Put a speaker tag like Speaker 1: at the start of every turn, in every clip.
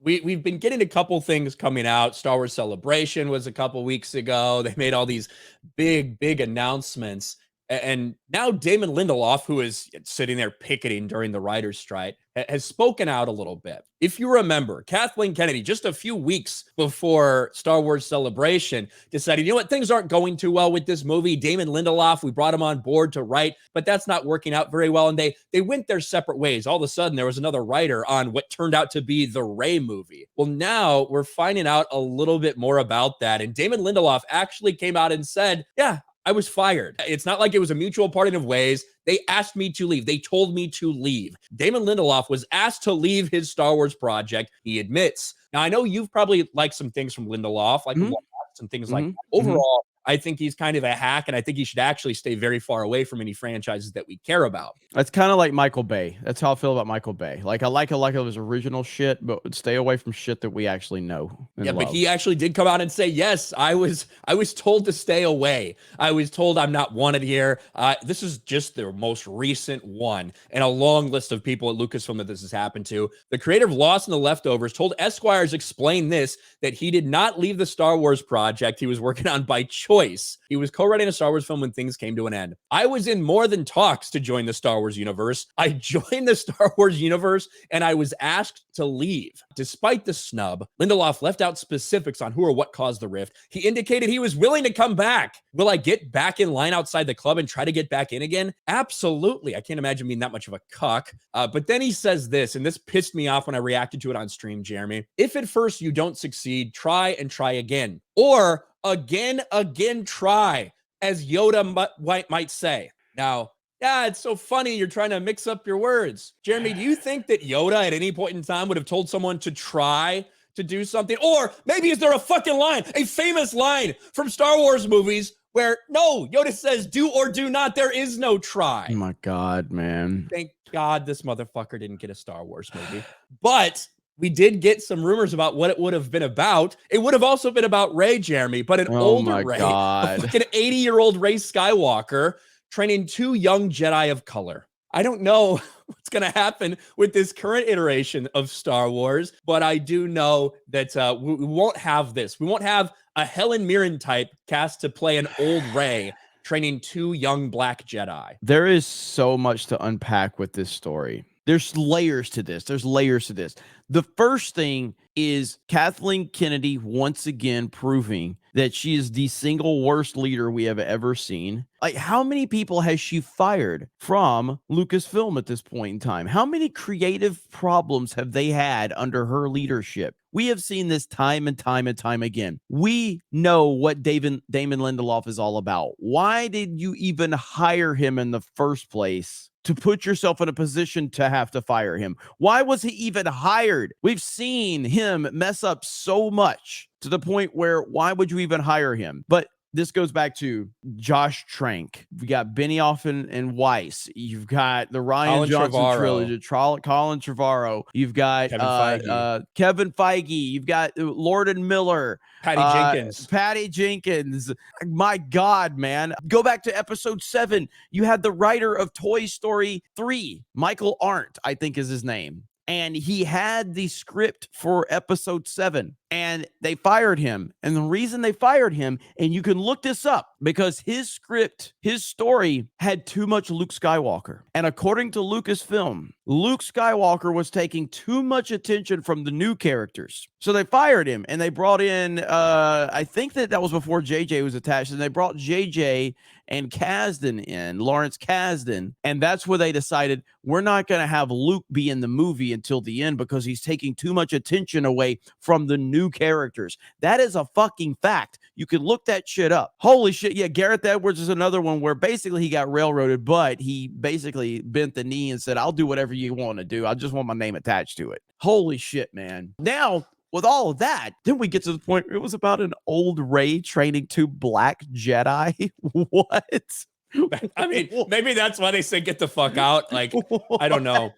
Speaker 1: we've been getting a couple things coming out. Star Wars Celebration was a couple weeks ago. They made all these big announcements. And now Damon Lindelof, who is sitting there picketing during the writer's strike, has spoken out a little bit. If you remember, Kathleen Kennedy, just a few weeks before Star Wars Celebration, decided, you know what, things aren't going too well with this movie. Damon Lindelof, we brought him on board to write, but that's not working out very well. And they went their separate ways. All of a sudden, there was another writer on what turned out to be the Rey movie. Well, now we're finding out a little bit more about that. And Damon Lindelof actually came out and said, yeah, I was fired. It's not like it was a mutual parting of ways. They asked me to leave. They told me to leave. Damon Lindelof was asked to leave his Star Wars project. He admits. Now, I know you've probably liked some things from Lindelof, like some things like that. Overall, I think he's kind of a hack, and I think he should actually stay very far away from any franchises that we care about.
Speaker 2: That's kind of like Michael Bay. That's how I feel about Michael Bay. Like, I like his original shit, but stay away from shit that we actually know and love.
Speaker 1: But he actually did come out and say, yes, I was told to stay away. I was told I'm not wanted here. This is just the most recent one, and a long list of people at Lucasfilm that this has happened to. The creator of Lost and the Leftovers told Esquire's Explain This that he did not leave the Star Wars project he was working on by choice. He was co-writing a Star Wars film when things came to an end. I was in more than talks to join the Star Wars universe. I joined the Star Wars universe and I was asked to leave. Despite the snub, Lindelof left out specifics on who or what caused the rift. He indicated he was willing to come back. Will I get back in line outside the club and try to get back in again? Absolutely. I can't imagine being that much of a cuck. But then he says this, and this pissed me off when I reacted to it on stream, Jeremy. If at first you don't succeed, try and try again. Or again, try, as Yoda might say. Now, yeah, it's so funny you're trying to mix up your words. Jeremy, do you think that Yoda at any point in time would have told someone to try to do something? Or maybe is there a fucking line, a famous line from Star Wars movies where, no, Yoda says do or do not, there is no try.
Speaker 2: Oh my God, man.
Speaker 1: Thank God this motherfucker didn't get a Star Wars movie. But we did get some rumors about what it would have been about. It would have also been about Rey, Jeremy, but an older Rey, a fucking 80-year-old Rey Skywalker training 2 young Jedi of color. I don't know what's going to happen with this current iteration of Star Wars, but I do know that we won't have this. We won't have a Helen Mirren type cast to play an old Rey training 2 young black Jedi.
Speaker 2: There is so much to unpack with this story. There's layers to this. The first thing is Kathleen Kennedy once again proving that she is the single worst leader we have ever seen. Like, how many people has she fired from Lucasfilm at this point in time? How many creative problems have they had under her leadership? We have seen this time and time again. We know what Damon Lindelof is all about. Why did you even hire him in the first place? To put yourself in a position to have to fire him. Why was he even hired? We've seen him mess up so much to the point where why would you even hire him? But this goes back to Josh Trank. We got Benioff and Weiss. You've got the Rian Johnson trilogy, Colin Trevorrow. You've got Kevin Feige. You've got Lord and Miller. Patty Jenkins. My God, man. Go back to episode 7. You had the writer of Toy Story 3, Michael Arndt, I think is his name. And he had the script for episode 7 and they fired him. And the reason they fired him, and you can look this up, because his script, his story had too much Luke Skywalker. And according to Lucasfilm, Luke Skywalker was taking too much attention from the new characters. So they fired him and they brought in, I think that was before JJ was attached, and they brought JJ and Kasdan in, Lawrence Kasdan. And that's where they decided, we're not going to have Luke be in the movie until the end because he's taking too much attention away from the new characters. That is a fucking fact. You can look that shit up. Holy shit. Yeah, Gareth Edwards is another one where basically he got railroaded, but he basically bent the knee and said, I'll do whatever you want to do. I just want my name attached to it. Holy shit, man. Now, with all of that, then we get to the point where it was about an old Rey training 2 black Jedi. What?
Speaker 1: I mean, maybe that's why they said get the fuck out. Like, I don't know.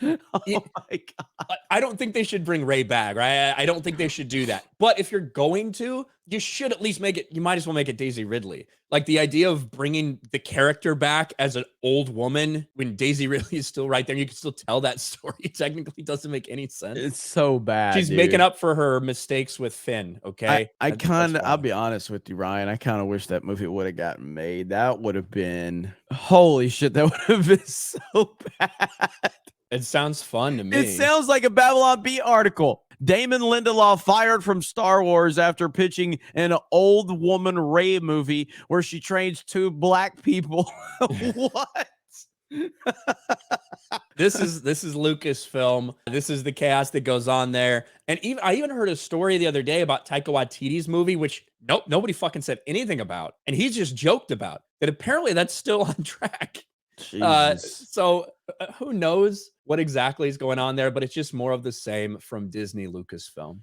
Speaker 2: Oh my God.
Speaker 1: I don't think they should bring Ray back, right? I don't think they should do that. But if you're going to, you should at least make it, you might as well make it Daisy Ridley. Like the idea of bringing the character back as an old woman when Daisy Ridley is still right there, you can still tell that story technically doesn't make any sense.
Speaker 2: It's so bad.
Speaker 1: She's making up for her mistakes with Finn, okay?
Speaker 2: I kind of, I'll
Speaker 1: fine.
Speaker 2: be honest with you, Ryan. I kind of wish that movie would have gotten made. That would have been, holy shit, that would have been so bad.
Speaker 1: It sounds fun to me.
Speaker 2: It sounds like a Babylon Bee article. Damon Lindelof fired from Star Wars after pitching an old woman Rey movie where she trains 2 black people. What?
Speaker 1: This is Lucasfilm. This is the chaos that goes on there. And I even heard a story the other day about Taika Waititi's movie, which nobody fucking said anything about, and he just joked about that. Apparently, that's still on track. So who knows what exactly is going on there? But it's just more of the same from Disney Lucasfilm.